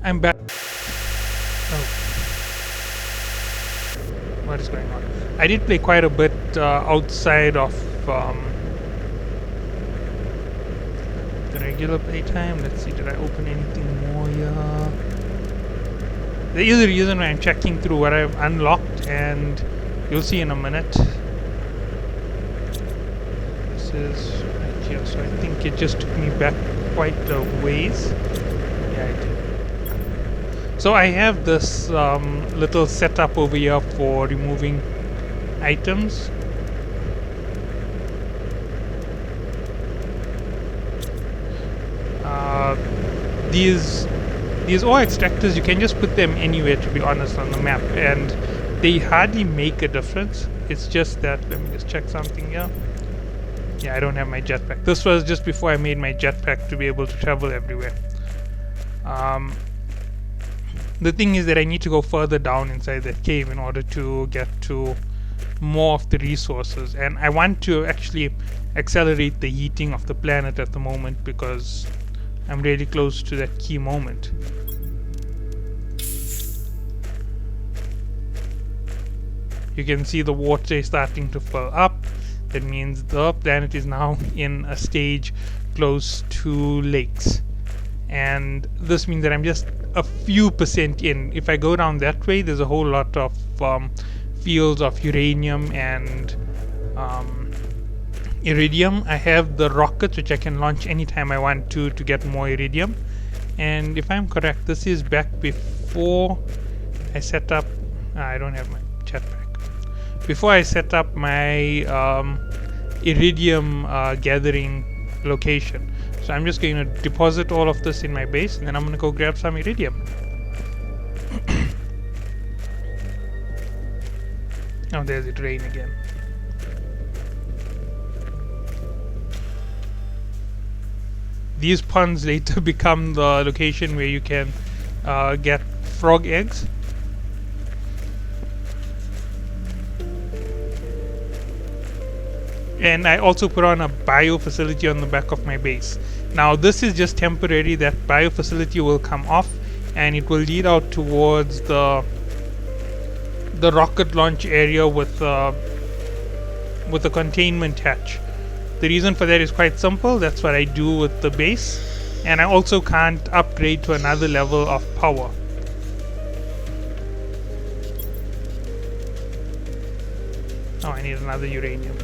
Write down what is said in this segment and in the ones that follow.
I'm back. Oh, what is going on? I did play quite a bit outside of the regular playtime. Let's see, did I open anything more here? There is a reason why I'm checking through what I've unlocked, and you'll see in a minute. This is right here, so I think it just took me back quite a ways. Yeah, it did. So I have this little setup over here for removing items. These ore extractors, you can just put them anywhere, to be honest, on the map, and they hardly make a difference. It's just that, let me just check something here. Yeah, I don't have my jetpack. This was just before I made my jetpack to be able to travel everywhere. The thing is that I need to go further down inside that cave in order to get to more of the resources, and I want to actually accelerate the heating of the planet at the moment because I'm really close to that key moment. You can see the water is starting to fill up. That means the planet is now in a stage close to lakes, and this means that I'm just a few percent in. If I go down that way, there's a whole lot of fields of uranium and iridium. I have the rockets which I can launch anytime I want to get more iridium, and if I'm correct, this is back before I set up I don't have my jetpack. Before I set up my iridium gathering location. So I'm just going to deposit all of this in my base, and then I'm going to go grab some iridium. Oh, there's it rain again. These ponds later become the location where you can get frog eggs. And I also put on a bio facility on the back of my base. Now this is just temporary. That bio facility will come off, and it will lead out towards the rocket launch area with a containment hatch. The reason for that is quite simple. That's what I do with the base, and I also can't upgrade to another level of power. Oh, I need another uranium.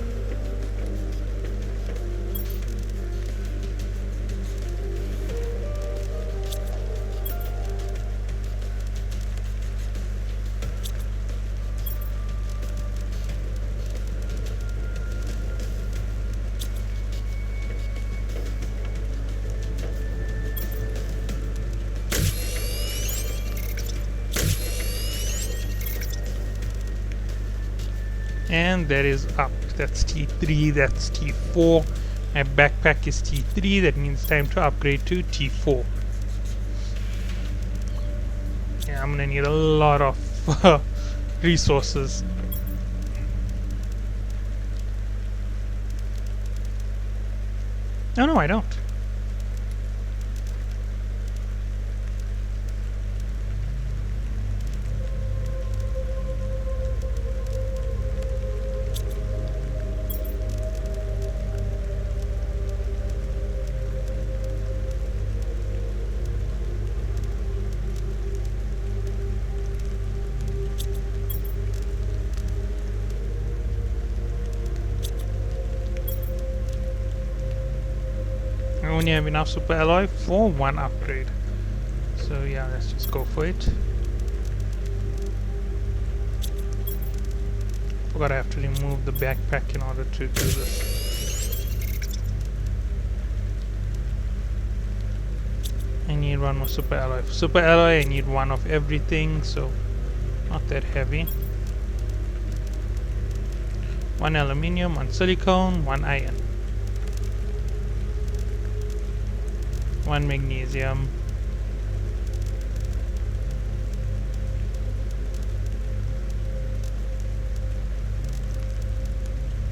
And that is up. That's T3, that's T4. My backpack is T3, that means time to upgrade to T4. Yeah, I'm gonna need a lot of resources. No, I don't. I only have enough super alloy for one upgrade. So yeah, let's just go for it. Forgot I have to remove the backpack in order to do this. I need one more super alloy. For super alloy I need one of everything, so not that heavy. One aluminium, one silicone, one iron. One magnesium.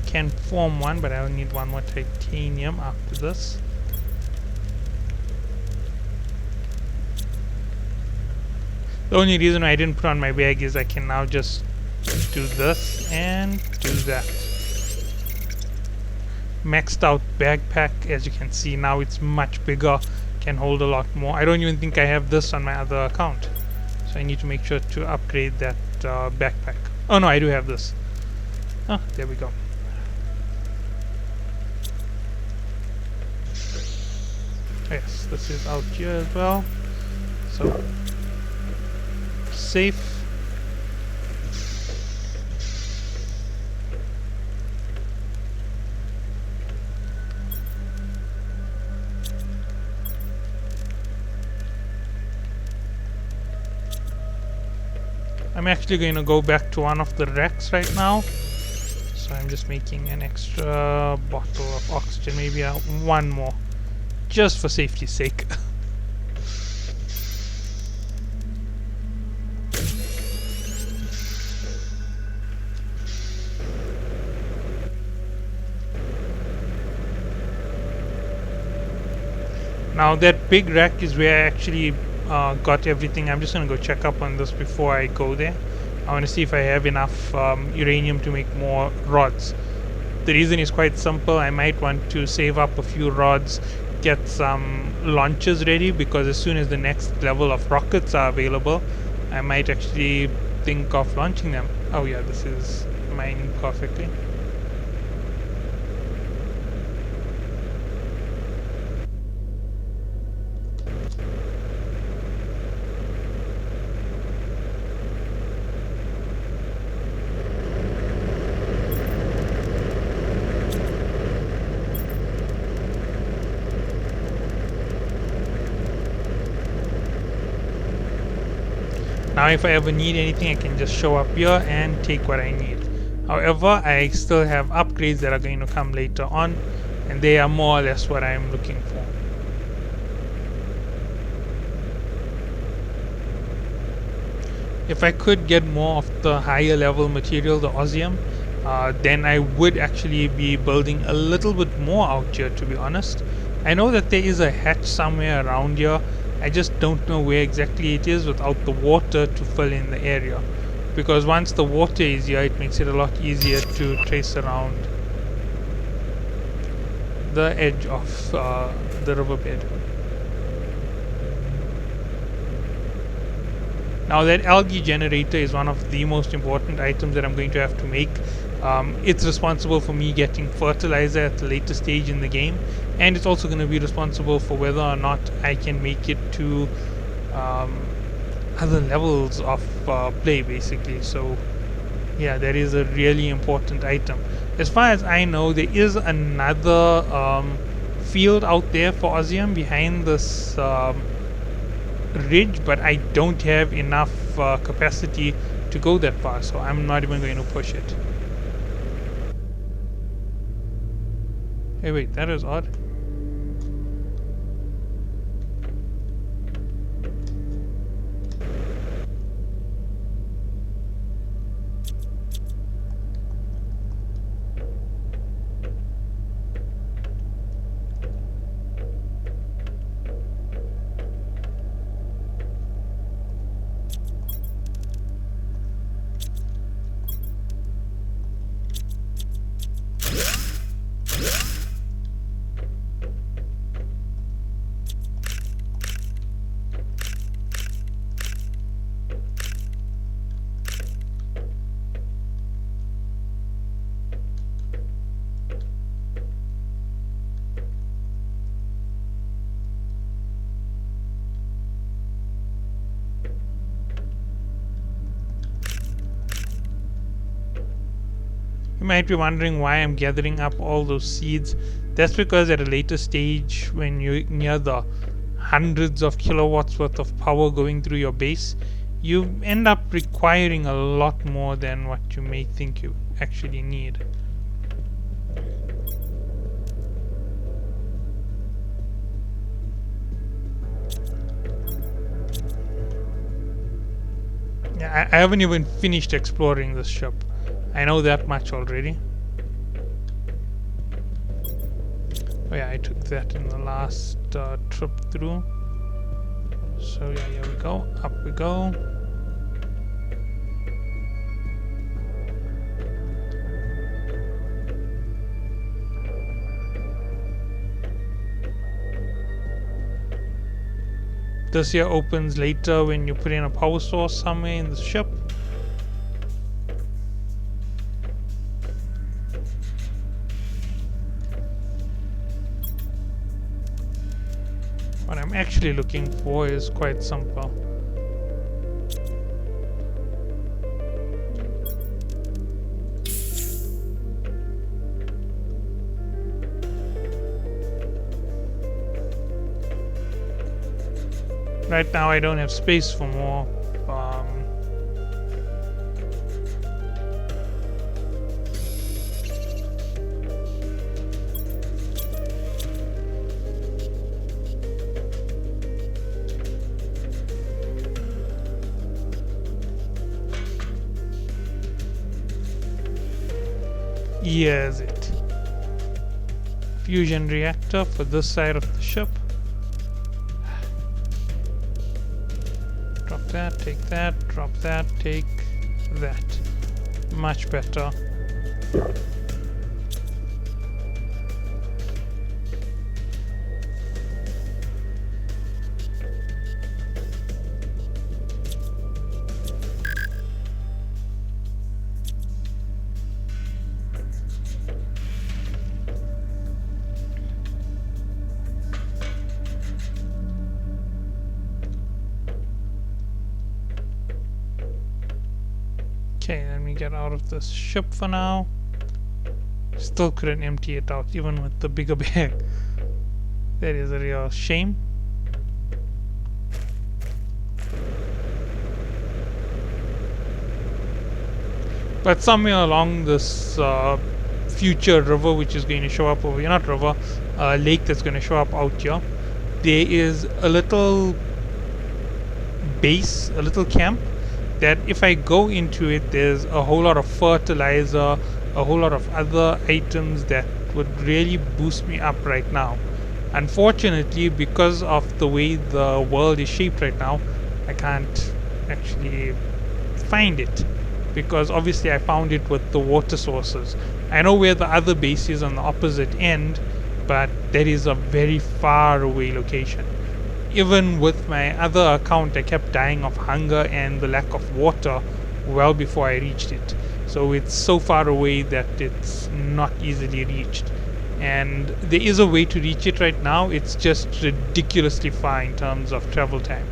Can form one, but I'll need one more titanium after this. The only reason I didn't put on my bag is I can now just do this and do that. Maxed out backpack, as you can see now it's much bigger, can hold a lot more. I don't even think I have this on my other account, so I need to make sure to upgrade that backpack. Oh no, I do have this. Oh, there we go. Yes, this is out here as well, so safe. I'm actually going to go back to one of the racks right now, so I'm just making an extra bottle of oxygen, maybe one more, just for safety's sake. Now that big rack is where I actually got everything. I'm just gonna go check up on this before I go there. I want to see if I have enough uranium to make more rods. The reason is quite simple. I might want to save up a few rods, get some launchers ready, because as soon as the next level of rockets are available, I might actually think of launching them. Oh yeah, this is mining perfectly. Now if I ever need anything, I can just show up here and take what I need. However, I still have upgrades that are going to come later on, and they are more or less what I'm looking for. If I could get more of the higher level material, the osmium, then I would actually be building a little bit more out here, to be honest. I know that there is a hatch somewhere around here. I just don't know where exactly it is without the water to fill in the area, because once the water is here, it makes it a lot easier to trace around the edge of the riverbed. Now that algae generator is one of the most important items that I'm going to have to make. It's responsible for me getting fertilizer at a later stage in the game, and it's also going to be responsible for whether or not I can make it to other levels of play, basically. So yeah, that is a really important item. As far as I know, there is another field out there for osmium behind this ridge, but I don't have enough capacity to go that far, so I'm not even going to push it. Hey wait, that is odd. You might be wondering why I'm gathering up all those seeds. That's because at a later stage, when you're near the hundreds of kilowatts worth of power going through your base, you end up requiring a lot more than what you may think you actually need. Yeah, I haven't even finished exploring this ship. I know that much already. Oh yeah, I took that in the last trip through. So yeah, here we go. Up we go. This here opens later when you put in a power source somewhere in the ship. What I'm actually looking for is quite simple. Right now I don't have space for more. Here's it. Fusion reactor for this side of the ship. Drop that, take that, drop that, take that. Much better. Okay, let me get out of this ship for now. Still couldn't empty it out even with the bigger bag. That is a real shame. But somewhere along this future river, which is going to show up over here, not river, lake that's going to show up out here, there is a little base, a little camp, that if I go into it, there's a whole lot of fertilizer, a whole lot of other items that would really boost me up right now. Unfortunately, because of the way the world is shaped right now, I can't actually find it, because obviously I found it with the water sources. I know where the other base is on the opposite end, but that is a very far away location. Even with my other account, I kept dying of hunger and the lack of water well before I reached it. So it's so far away that it's not easily reached. And there is a way to reach it right now, it's just ridiculously far in terms of travel time.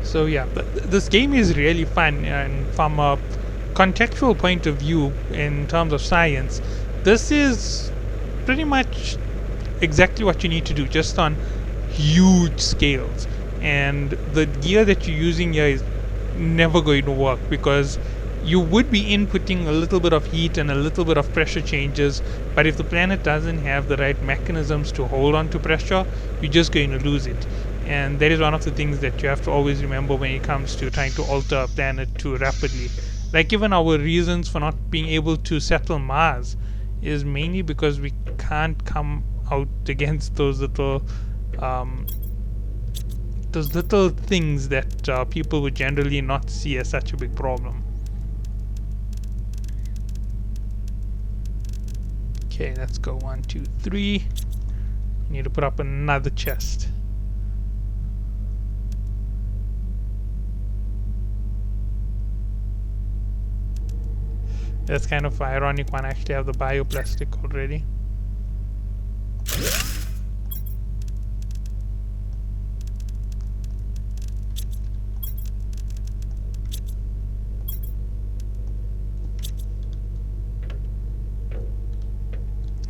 So yeah, this game is really fun, and from a contextual point of view, in terms of science, this is pretty much exactly what you need to do, just on huge scales. And the gear that you're using here is never going to work, because you would be inputting a little bit of heat and a little bit of pressure changes, but if the planet doesn't have the right mechanisms to hold on to pressure, you're just going to lose it. And that is one of the things that you have to always remember when it comes to trying to alter a planet too rapidly. Like, even our reasons for not being able to settle Mars is mainly because we can't come out against those little things that people would generally not see as such a big problem. Okay, let's go 1, 2, 3. Need to put up another chest. That's kind of ironic when I actually have the bioplastic already.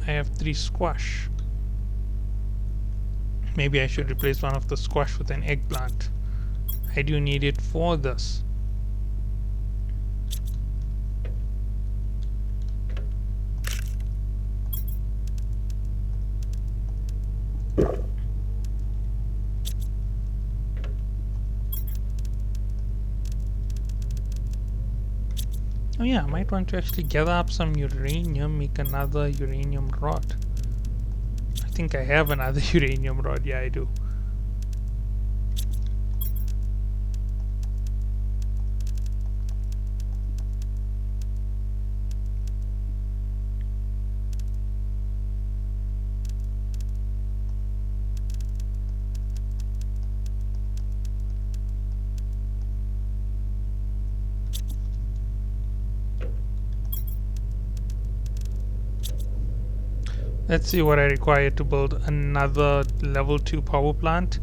I have 3 squash. Maybe I should replace one of the squash with an eggplant. I do need it for this. Oh yeah, I might want to actually gather up some uranium, make another uranium rod. I think I have another uranium rod, yeah I do. Let's see what I require to build another level 2 power plant.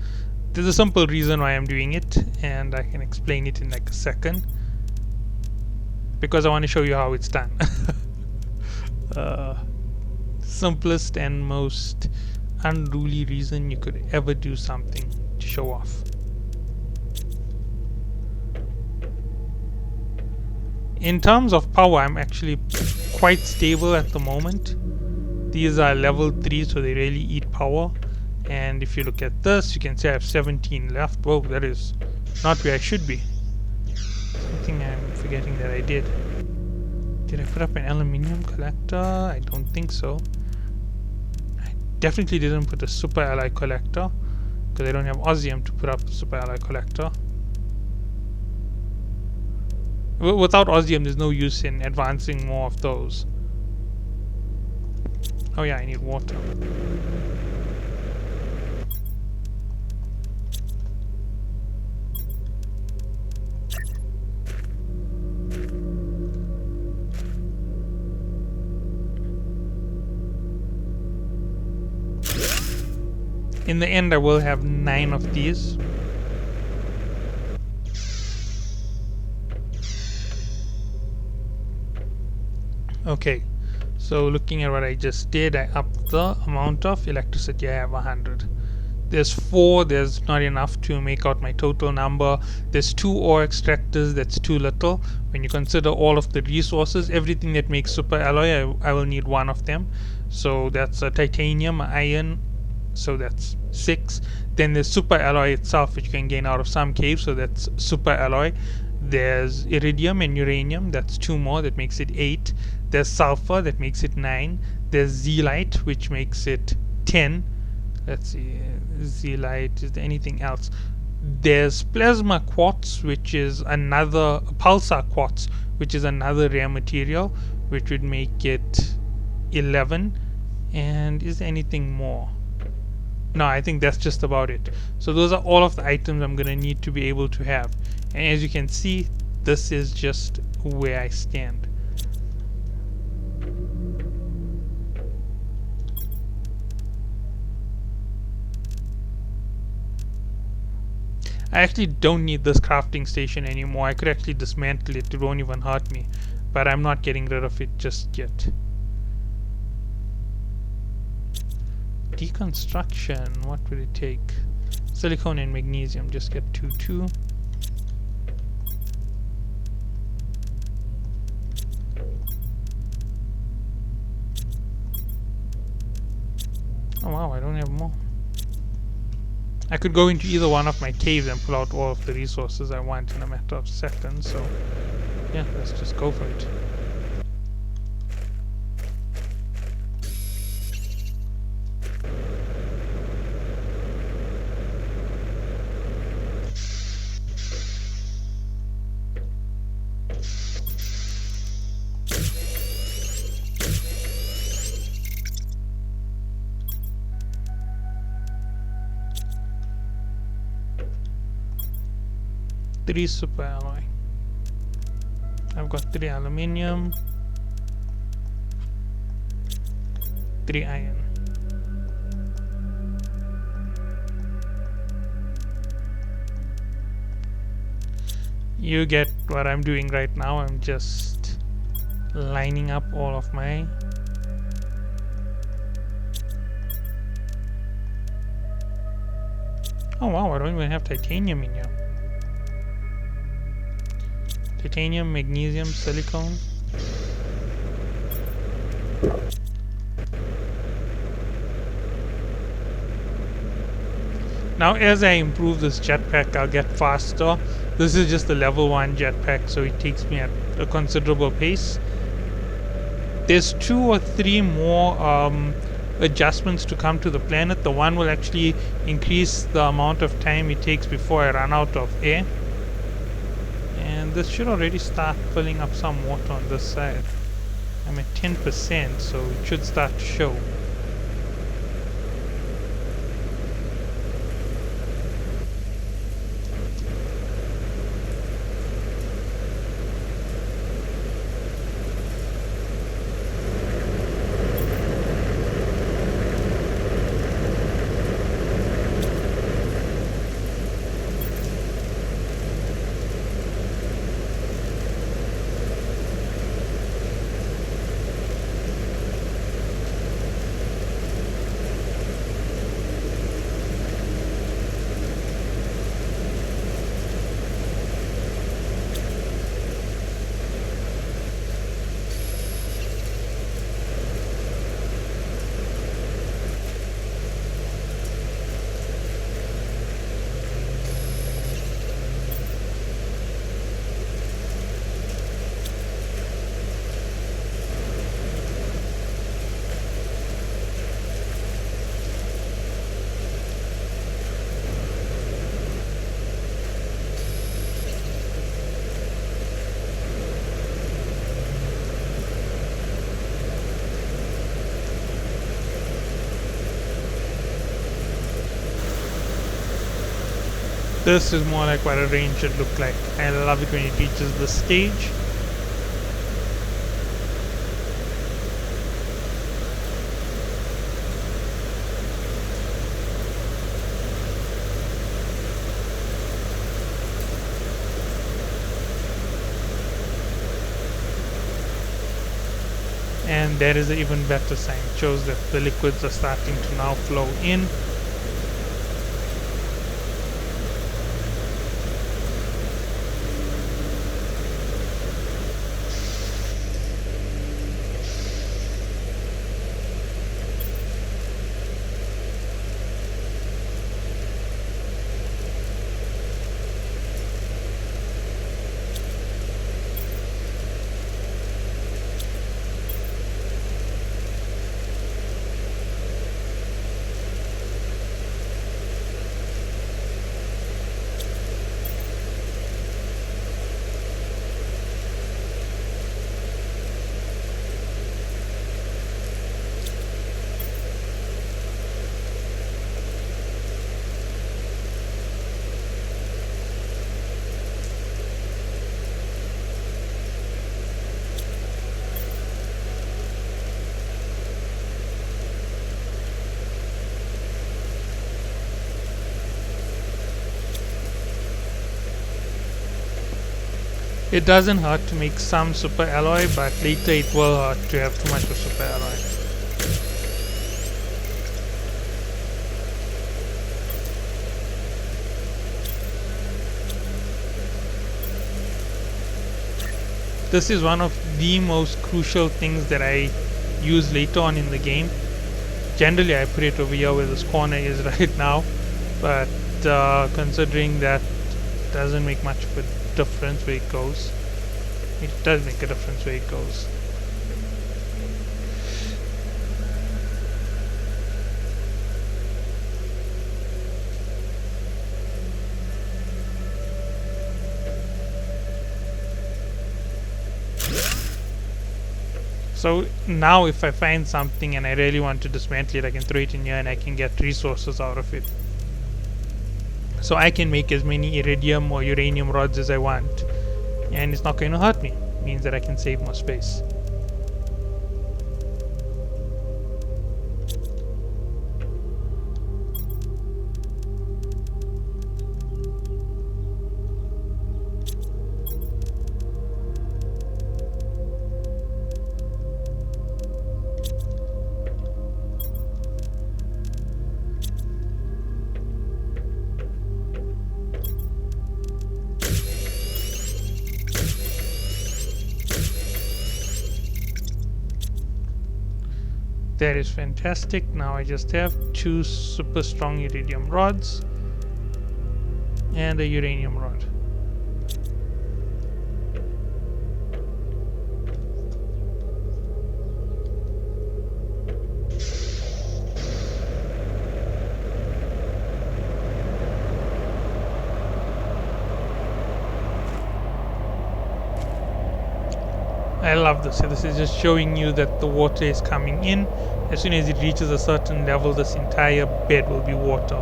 There's a simple reason why I'm doing it, and I can explain it in like a second. Because I want to show you how it's done. Simplest and most unruly reason you could ever do something to show off. In terms of power, I'm actually quite stable at the moment. These are level 3, so they really eat power. And if you look at this, you can see I have 17 left. Whoa, that is not where I should be. Something I'm forgetting that I did. Did I put up an aluminium collector? I don't think so. I definitely didn't put a super alloy collector, because I don't have osmium to put up a super alloy collector. Without osmium, there's no use in advancing more of those. Oh yeah, I need water. In the end, I will have 9 of these. Okay, so looking at what I just did, I upped the amount of electricity. I have 100. There's 4, there's not enough to make out my total number. There's 2 ore extractors, that's too little. When you consider all of the resources, everything that makes super alloy, I will need 1 of them. So that's a titanium, iron, so that's 6. Then there's super alloy itself, which you can gain out of some caves, so that's super alloy. There's iridium and uranium, that's 2 more, that makes it 8. There's sulfur, that makes it 9. There's zeolite, which makes it 10. Let's see, zeolite, is there anything else? There's plasma quartz, which is another, pulsar quartz, which is another rare material, which would make it 11. And is there anything more? No, I think that's just about it. So those are all of the items I'm going to need to be able to have. And as you can see, this is just where I stand. I actually don't need this crafting station anymore. I could actually dismantle it. It won't even hurt me. But I'm not getting rid of it just yet. Deconstruction, what would it take? Silicone and magnesium, just get 2. Oh wow, I don't have more. I could go into either one of my caves and pull out all of the resources I want in a matter of seconds, so yeah, let's just go for it. Three super alloy. I've got 3 aluminium, 3 iron. You get what I'm doing right now. I'm just lining up all of my oh wow, I don't even have titanium in here. Titanium, magnesium, silicone. Now as I improve this jetpack, I'll get faster. This is just a level 1 jetpack, so it takes me at a considerable pace. There's 2 or 3 more adjustments to come to the planet. The one will actually increase the amount of time it takes before I run out of air. And this should already start filling up some water on this side. I'm at 10%, so it should start to show. This is more like what a range should look like. I love it when it reaches the stage. And there is an even better sign. It shows that the liquids are starting to now flow in. It doesn't hurt to make some super alloy, but later it will hurt to have too much of super alloy. This is one of the most crucial things that I use later on in the game. Generally I put it over here where this corner is right now, but considering that doesn't make much of a difference where it goes. It does make a difference where it goes. So now if I find something and I really want to dismantle it, I can throw it in here and I can get resources out of it. So I can make as many iridium or uranium rods as I want, and it's not going to hurt me. It means that I can save more space. That is fantastic. Now I just have 2 super strong iridium rods and a uranium rod. I love this. So this is just showing you that the water is coming in. As soon as it reaches a certain level, this entire bed will be water.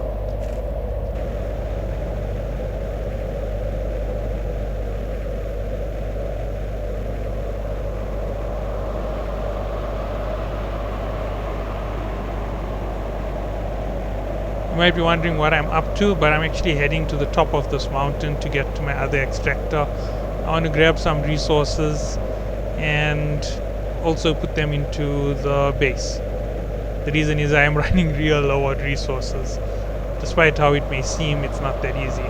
You might be wondering what I'm up to, but I'm actually heading to the top of this mountain to get to my other extractor. I want to grab some resources and also put them into the base. The reason is I am running real low on resources. Despite how it may seem, it's not that easy.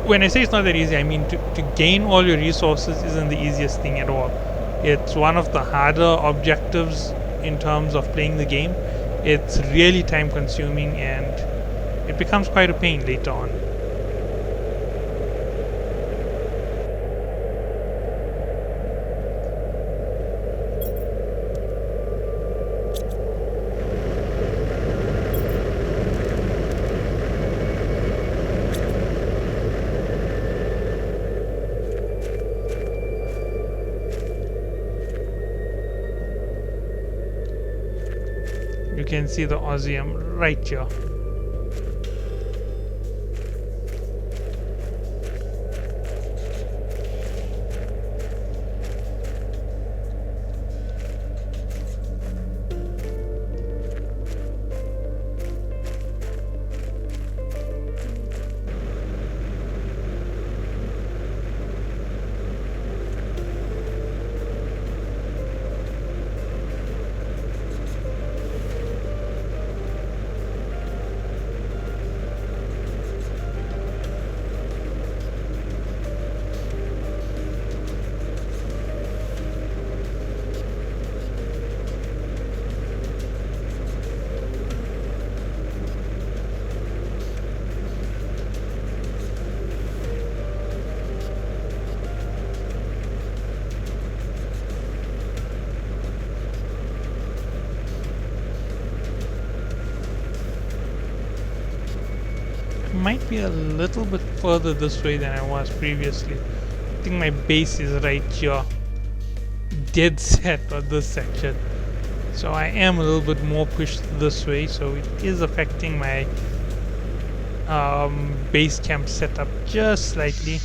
When I say it's not that easy, I mean to gain all your resources isn't the easiest thing at all. It's one of the harder objectives in terms of playing the game. It's really time consuming and it becomes quite a pain later on. can see the Osmium right here. Might be a little bit further this way than I was previously. I think my base is right here, dead set on this section, so I am a little bit more pushed this way, so it is affecting my base camp setup just slightly.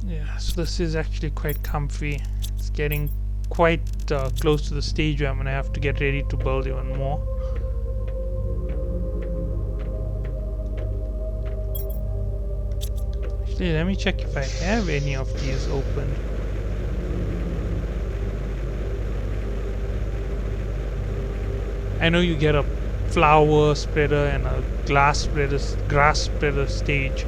Yeah, so this is actually quite comfy. It's getting quite close to the stage where I'm gonna have to get ready to build even more. Actually, let me check if I have any of these open. I know you get a flower spreader and a grass spreader stage.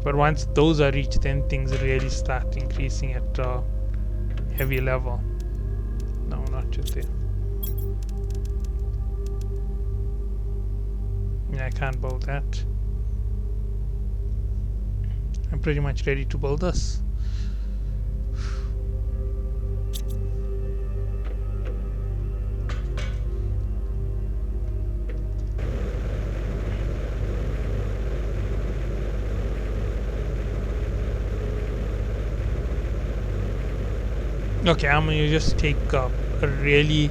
But once those are reached, then things really start increasing at a heavy level. No, not just there. Yeah, I can't build that. I'm pretty much ready to build this. Okay, I'm gonna just take a really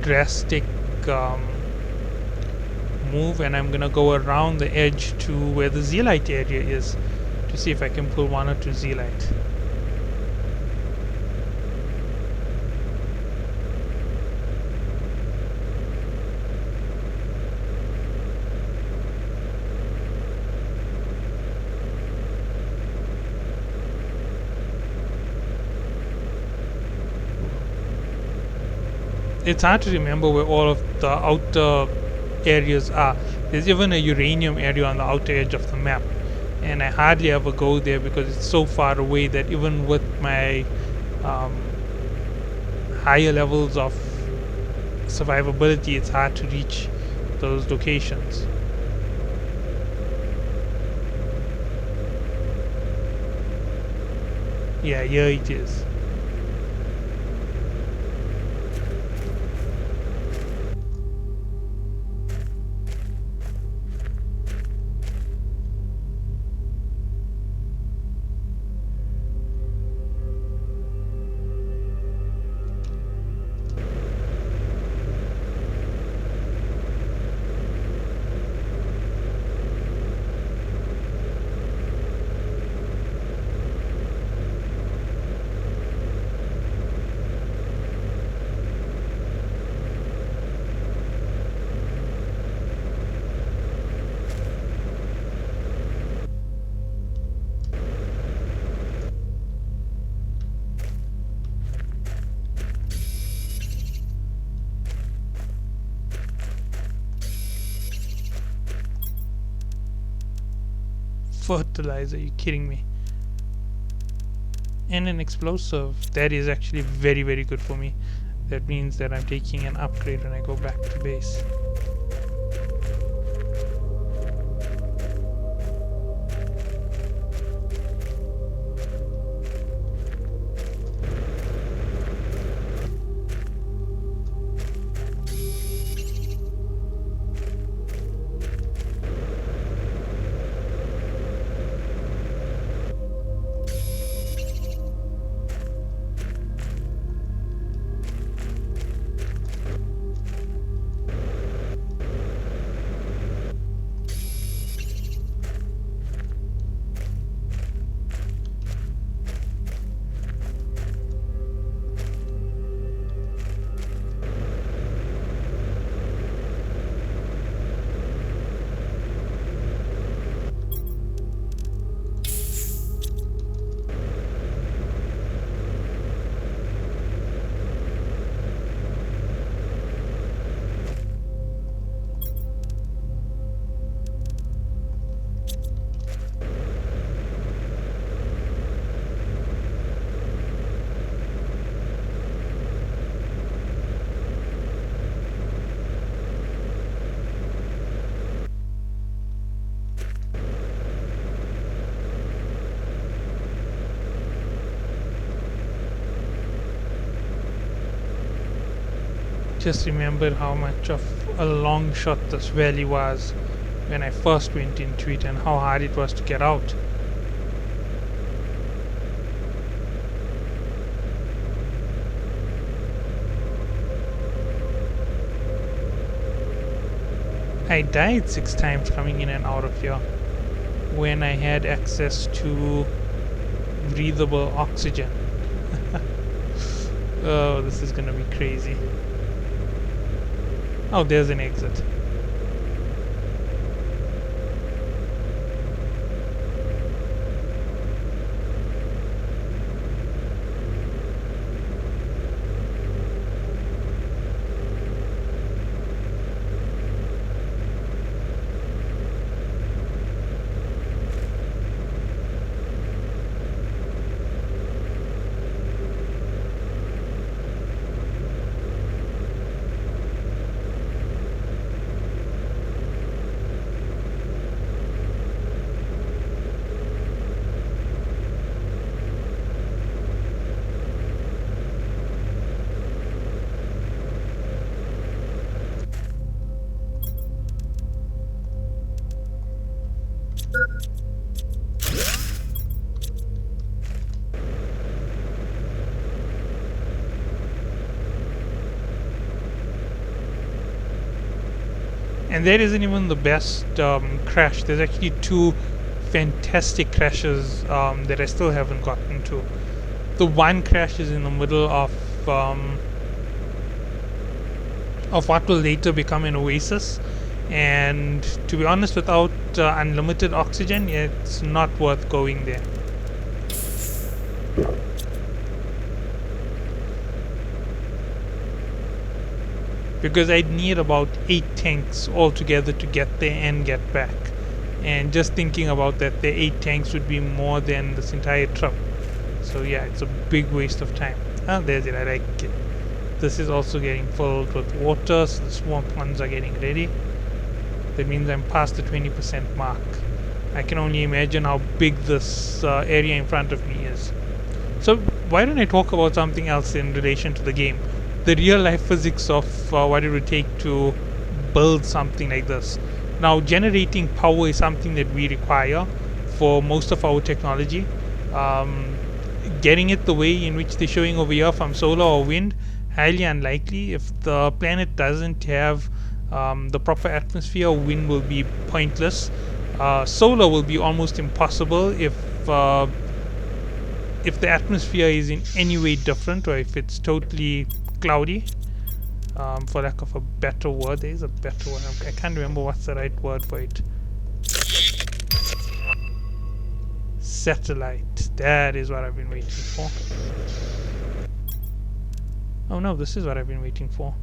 drastic move, and I'm gonna go around the edge to where the Zeolite area is to see if I can pull 1 or 2 Zeolite. It's hard to remember where all of the outer areas are. There's even a uranium area on the outer edge of the map, and I hardly ever go there because it's so far away that even with my higher levels of survivability, it's hard to reach those locations. Yeah, here it is. Fertilizer, are you kidding me? And an explosive, that is actually very, very good for me. That means that I'm taking an upgrade when I go back to base. just remembered how much of a long shot this valley was when I first went into it and how hard it was to get out. I died 6 times coming in and out of here when I had access to breathable oxygen. Oh, this is gonna be crazy. Oh, there's an exit. And that isn't even the best crash. There's actually 2 fantastic crashes that I still haven't gotten to. The one crash is in the middle of what will later become an oasis, and to be honest, without unlimited oxygen, it's not worth going there. Because I'd need about 8 tanks altogether to get there and get back. And just thinking about that, the 8 tanks would be more than this entire trip. So yeah, it's a big waste of time. Ah, there's it, I like it. This is also getting filled with water, so the swamp ponds are getting ready. That means I'm past the 20% mark. I can only imagine how big this area in front of me is. So why don't I talk about something else in relation to the game? The real life physics of what it would take to build something like this. Now, generating power is something that we require for most of our technology. Getting it the way in which they're showing over here from solar or wind, highly unlikely. If the planet doesn't have the proper atmosphere, wind will be pointless. Solar will be almost impossible if the atmosphere is in any way different, or if it's totally cloudy, for lack of a better word. There is a better word. I can't remember what's the right word for it. Satellite. That is what I've been waiting for. Oh no, this is what I've been waiting for.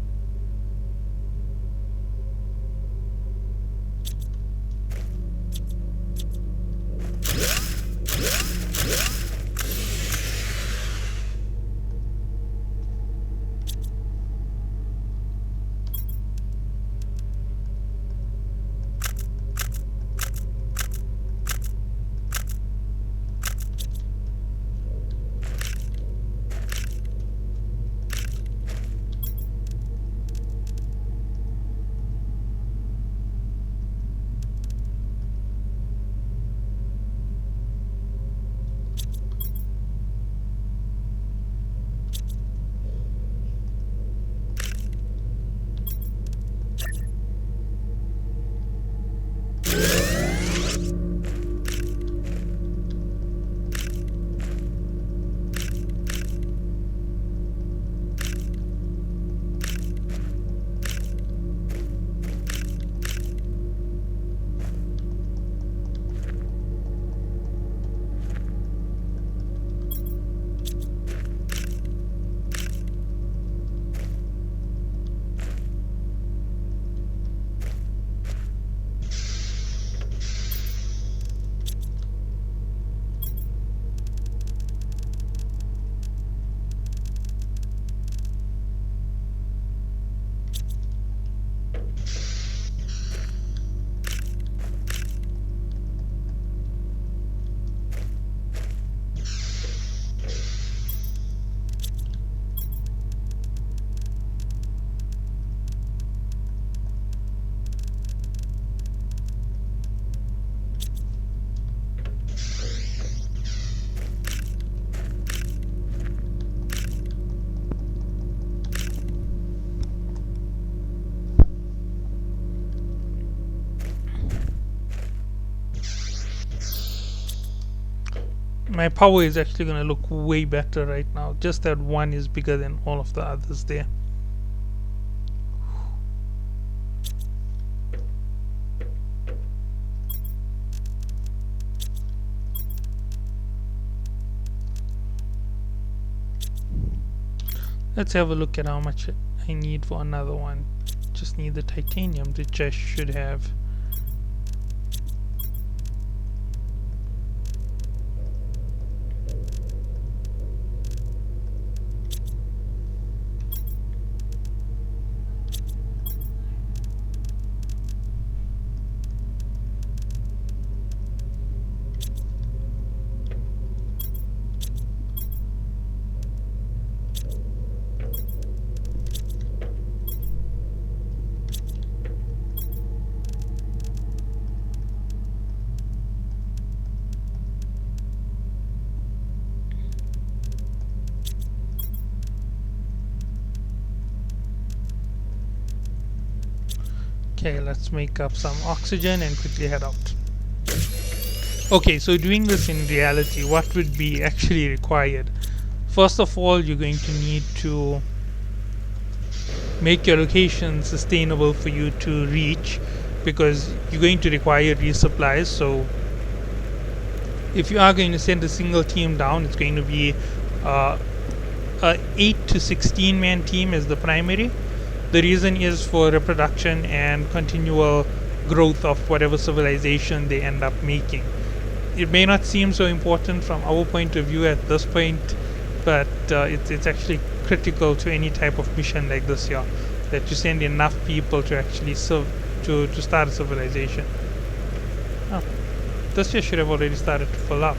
My power is actually going to look way better right now. Just that one is bigger than all of the others there. Let's have a look at how much I need for another one. Just need the titanium, which I should have. Okay, let's make up some oxygen and quickly head out. Okay, so doing this in reality, what would be actually required? First of all, you're going to need to make your location sustainable for you to reach, because you're going to require resupplies. So if you are going to send a single team down, it's going to be a 8 to 16 man team as the primary. The reason is for reproduction and continual growth of whatever civilization they end up making. It may not seem so important from our point of view at this point, but it's actually critical to any type of mission like this here, that you send enough people to actually to start a civilization. Oh, this here should have already started to fill up.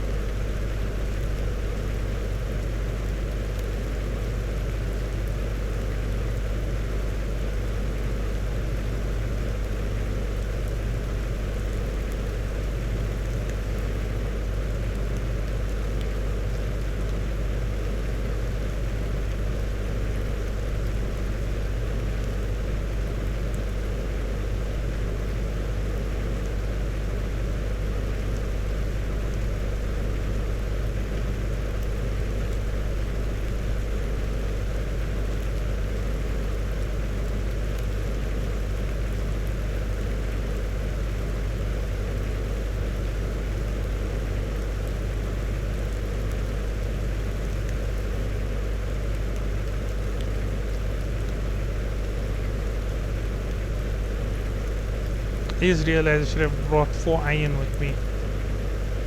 I just realized I should have brought 4 iron with me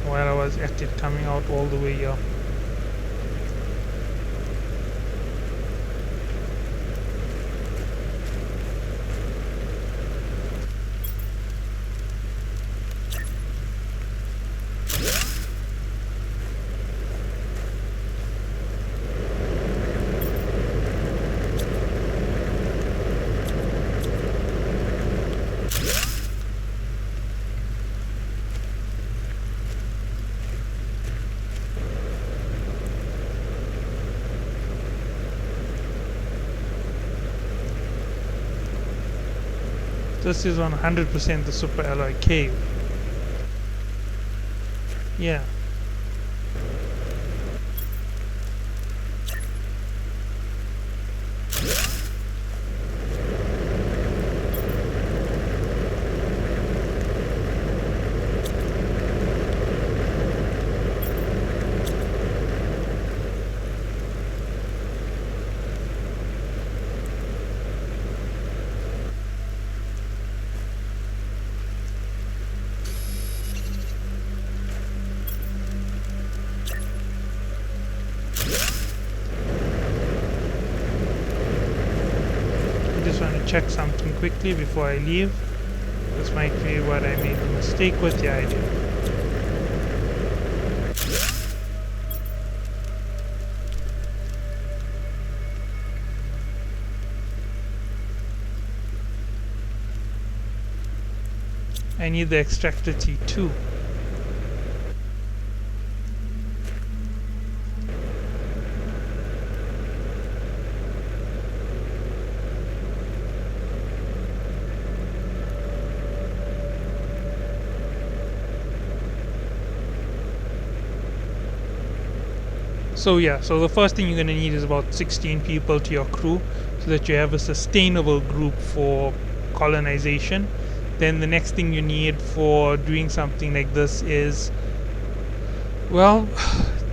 while I was at it, coming out all the way here. This is 100% the super alloy cave. Yeah. Check something quickly before I leave. This might be what I made a mistake with. Yeah, I did. I need the extractor T2. So yeah, so the first thing you're going to need is about 16 people to your crew, so that you have a sustainable group for colonization. Then the next thing you need for doing something like this is, well,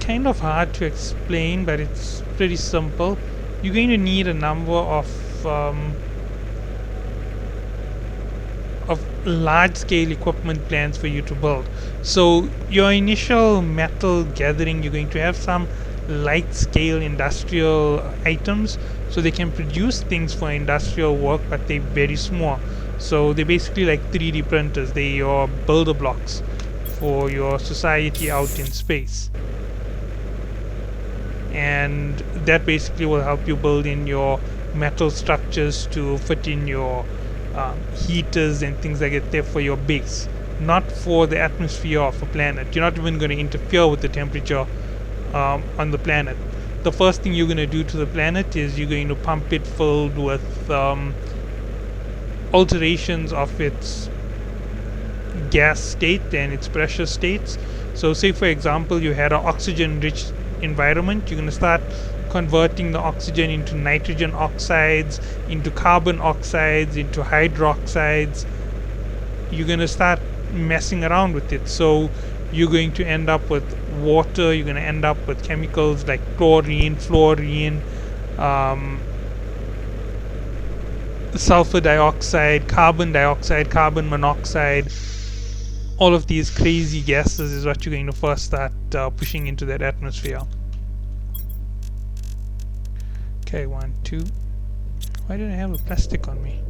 kind of hard to explain, but it's pretty simple. You're going to need a number of large-scale equipment plans for you to build. So your initial metal gathering, you're going to have some light-scale industrial items, so they can produce things for industrial work, but they're very small. So they're basically like 3D printers. They're your builder blocks for your society out in space. And that basically will help you build in your metal structures to fit in your heaters and things like that there for your base, not for the atmosphere of a planet. You're not even going to interfere with the temperature on the planet. The first thing you're going to do to the planet is you're going to pump it filled with alterations of its gas state and its pressure states. So say for example you had an oxygen rich environment, you're going to start converting the oxygen into nitrogen oxides, into carbon oxides, into hydroxides. You're going to start messing around with it. So you're going to end up with water, you're going to end up with chemicals like chlorine, fluorine, sulfur dioxide, carbon monoxide. All of these crazy gases is what you're going to first start pushing into that atmosphere. Okay, 1, 2. Why did I have a plastic on me?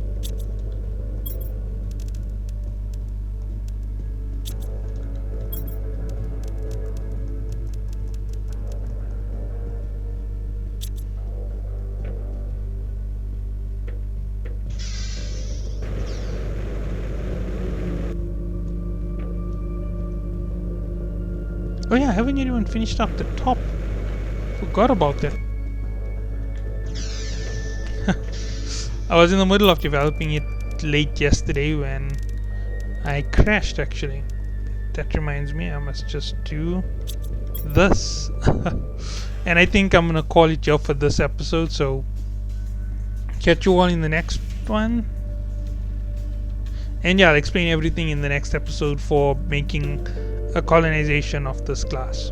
Oh yeah, I haven't yet even finished up the top. Forgot about that. I was in the middle of developing it late yesterday when I crashed actually. That reminds me, I must just do this. And I think I'm gonna call it here for this episode, so catch you all in the next one. And yeah, I'll explain everything in the next episode for making a colonization of this class.